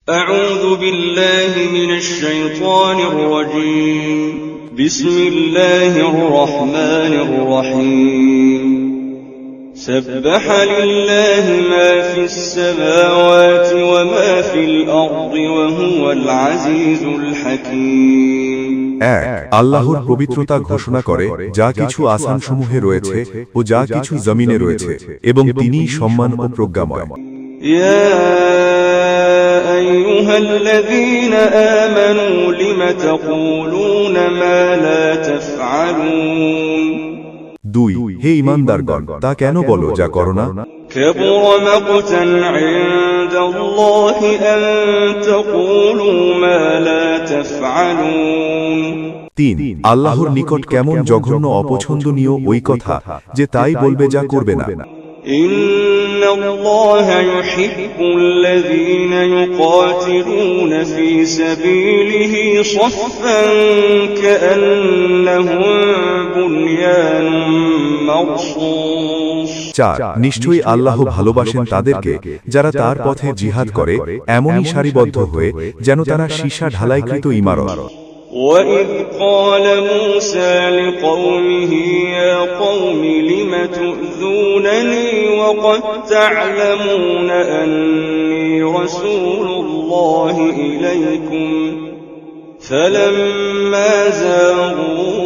أعوذ بالله من الشيطان الرجيم بسم الله الرحمن الرحيم سبح لله ما في السماوات وما في الأرض وهو العزيز الحكيم আল্লাহর পবিত্রতা ঘোষণা করে যা কিছু আসমানসমূহে রয়েছে ও যা কিছু জমিনে রয়েছে এবং তিনিই সম্মান ও প্রজ্ঞাময়। يا أيها الذين آمنوا لم تقولون ما لا تفعلون 2 হে ঈমানদারগণ, তা কেন বলো যা করো না? كبر مقتا عند الله أن تقولوا ما لا تفعلون 3 আল্লাহর নিকট কেমন জঘন্য অপছন্দনীয় ওই কথা যে তাই বলবে যা করবে না। إن الله يحب الذين يقاتلون في سبيله صفا كأنهم بنيان مرصوص 4 নিশ্চয়ই আল্লাহ ভালোবাসেন তাদেরকে যারা তার পথে জিহাদ করে এমনই সারিবদ্ধ হয়ে যেন তারা সীসা ঢালাইকৃত ইমারত। وَإِذْ قَالَ مُوسَى لِقَوْمِهِ يَا قَوْمِ لِمَ تُؤْذُونَنِي وَقَدْ تَعْلَمُونَ أَنِّي رَسُولُ اللَّهِ إِلَيْكُمْ فَلَمَّا زَاغُوا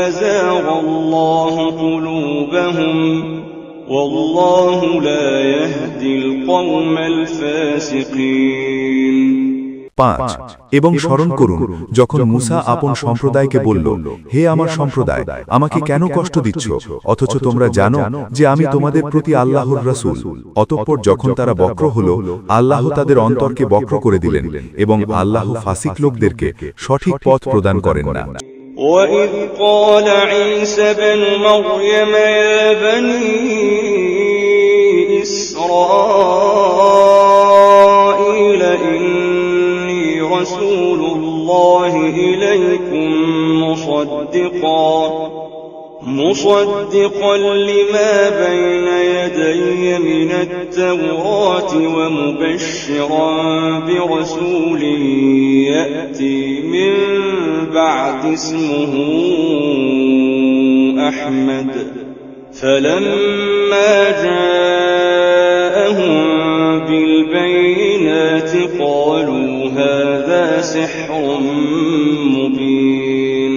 أَزَاغَ اللَّهُ قُلُوبَهُمْ وَاللَّهُ لَا يَهْدِي الْقَوْمَ الْفَاسِقِينَ 5 এবং স্মরণ করুন যখন মুসা আপন সম্প্রদায়কে বলল, হে আমার সম্প্রদায়, আমাকে কেন কষ্ট দিচ্ছ অথচ তোমরা জানো যে আমি তোমাদের প্রতি আল্লাহর রাসূল। অতঃপর যখন তারা বক্র হলো, আল্লাহ তাদের অন্তরকে বক্র করে দিলেন এবং আল্লাহ ফাসিক লোকদেরকে সঠিক পথ প্রদান করেন না। وَإِذْ قَالَ عِيسَى ابْنُ مَرْيَمَ يَا بَنِي إِسْرَائِيلَ رسول الله إليكم مصدقا لما بين يدي من التوراة ومبشرا برسول يأتي من بعد اسمه أحمد فلما جاءهم بالبينات قالوا هذا سحر مبين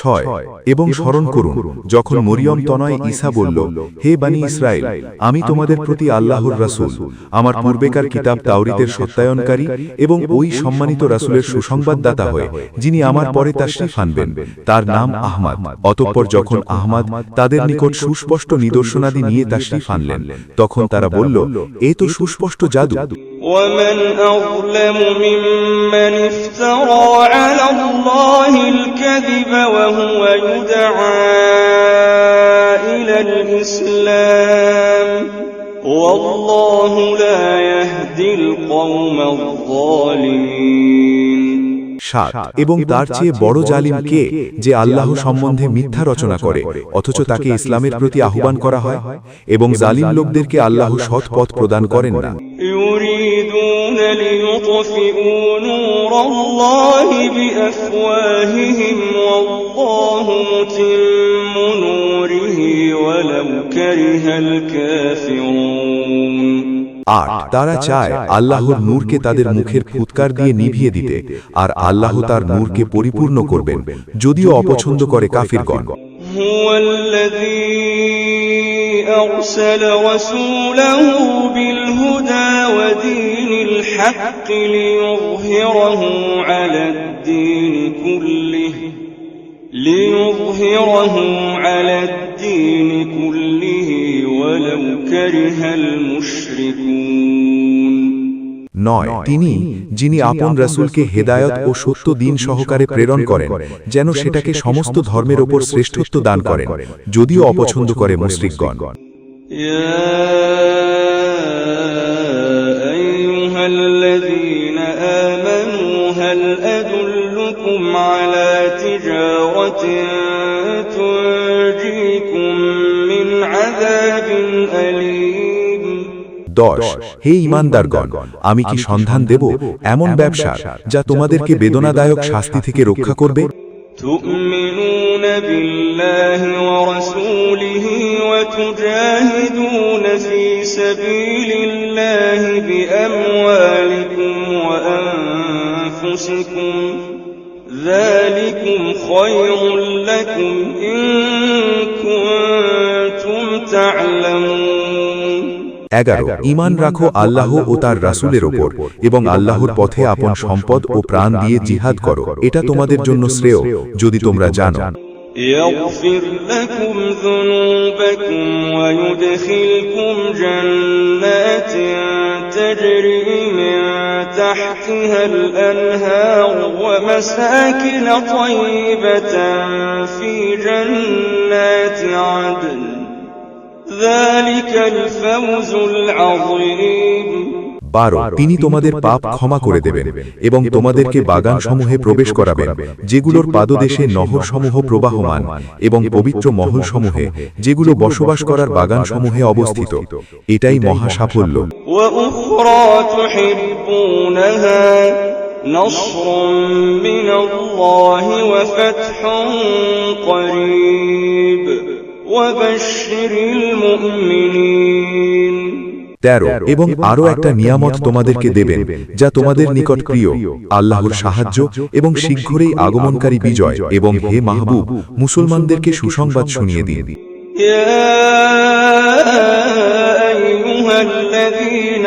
6 এবং স্মরণ করুন যখন মরিয়ম তনয় ঈসা বলল, হে বনি ইসরাইল, আমি তোমাদের প্রতি আল্লাহর রাসূল, আমার পূর্বেকার কিতাব তাওরীতের সত্যায়নকারী এবং ওই সম্মানিত রাসূলের সুসংবাদদাতা হয়ে যিনি আমার পরে তাশরীফ আনবেন, তার নাম আহমদ। অতঃপর যখন আহমদ তাদের নিকট সুস্পষ্ট নিদর্শনাদি নিয়ে তাশরীফ আনলেন, তখন তারা বলল, এ তো সুস্পষ্ট জাদু। ومن أظلم ممن افترى على الله الكذب وهو يدعى إلى الإسلام والله لا يهدي القوم الظالمين 7 এবং তার চেয়ে বড় জালিম কে যে আল্লাহ সম্বন্ধে মিথ্যা রচনা করে অথচ তাকে ইসলামের প্রতি আহ্বান করা হয় এবং জালিম লোকদেরকে আল্লাহ সৎ পথ প্রদান করেন না। يريدون ليطفئوا نور الله بأفواههم والله متم نوره ولو كره الكافرون 8 তারা চায় আল্লাহর নূরকে তাদের মুখের ফুৎকার দিয়ে নিভিয়ে দিতে, আর আল্লাহ তার নূরকে পরিপূর্ণ করবেন যদিও অপছন্দ করে কাফিরগণ। هو الذي أرسل رسوله بالهدى ودين الحق ليظهره على الدين كله ولو كره المشركون 9 তিনি যিনি আপন রাসূলকে হেদায়েত ও সত্য দ্বীন সহকারে প্রেরণ করেন যেন সেটাকে সমস্ত ধর্মের উপর শ্রেষ্ঠত্ব দান করেন যদিও অপছন্দ করে মুশরিকগণ। يا أيها الذين آمنوا هل أدلكم على تجارة تنجيكم من عذاب أليم 10 হে ঈমানদারগণ, আমি কি সন্ধান দেব এমন ব্যবসা যা তোমাদেরকে বেদনাদায়ক শাস্তি থেকে রক্ষা করবে? تؤمنون بالله ورسوله وتجاهدون في سبيل الله بأموالكم وأنفسكم ذلكم خير لكم إن كنتم تعلمون 11 ঈমান রাখো আল্লাহ ও তার রাসূলের উপর এবং আল্লাহর পথে আপন সম্পদ ও প্রাণ দিয়ে জিহাদ করো, এটা তোমাদের জন্য শ্রেয় যদি তোমরা জানো। يغفر لكم ذنوبكم ويدخلكم جنات تجري من تحتها الأنهار ومساكن طيبة في جنات عدن ذلك الفوز العظيم 12 তিনি তোমাদের পাপ ক্ষমা করে দেবেন এবং তোমাদেরকে বাগানসমূহে প্রবেশ করাবেন যেগুলোর পাদদেশে নহরসমূহ প্রবাহমান এবং পবিত্র মহলসমূহে যেগুলো বসবাস করার বাগানসমূহে অবস্থিত, এটাই মহা সাফল্য। وأخرى تحبونها نصر من الله وفتح قريب وبشر المؤمنين 13 এবং আরো একটা নিয়ামত তোমাদেরকে দেবেন যা তোমাদের নিকট প্রিয়, আল্লাহর সাহায্য এবং শীঘ্রই আগমনকারী বিজয়, এবং হে মাহবুব মুসলমানদেরকে সুসংবাদ শুনিয়ে দিন। يا أيها الذين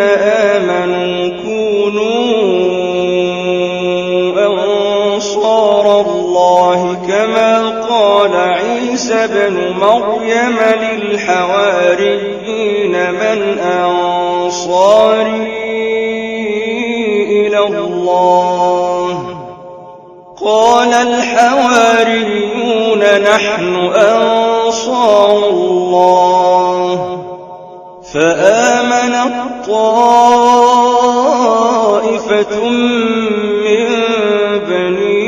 آمنوا كونوا أنصار الله كما قال عيسى بن مريم للحواريين من أنصاري إلى الله قال الحواريون نحن أنصار الله فآمنت طائفة من بني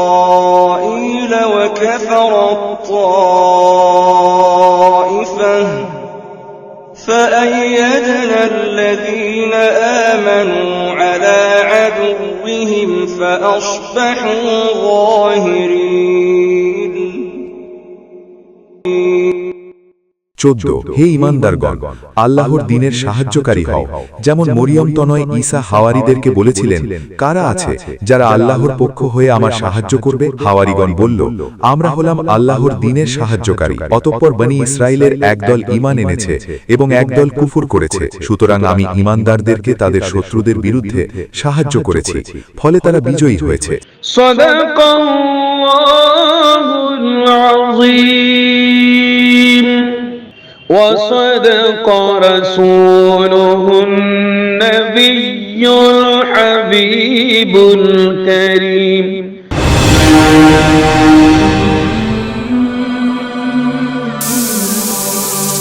إسرائيل وكفرت طائفة فأيدنا الذين آمنوا على عدوهم فأصبحوا ظاهرين 14 হে ঈমানদারগণ, আল্লাহর দ্বীনের সাহায্যকারী হও, যেমন মরিয়ম তনয় ঈসা হাওয়ারীদেরকে বলেছিলেন, কারা আছে যারা আল্লাহর পক্ষ হয়ে আমার সাহায্য করবে? হাওয়ারীগণ বলল, আমরা হলাম আল্লাহর দ্বীনের সাহায্যকারী। অতঃপর বনী ইসরাইলের একদল ঈমান এনেছে এবং একদল কুফর করেছে, সুতরাং আমি ঈমানদারদেরকে তাদের শত্রুদের বিরুদ্ধে সাহায্য করেছি, ফলে তারা বিজয়ী হয়েছে। সাদাকাল্লাহুল আযীম وصدق رسوله النبي الحبيب الكريم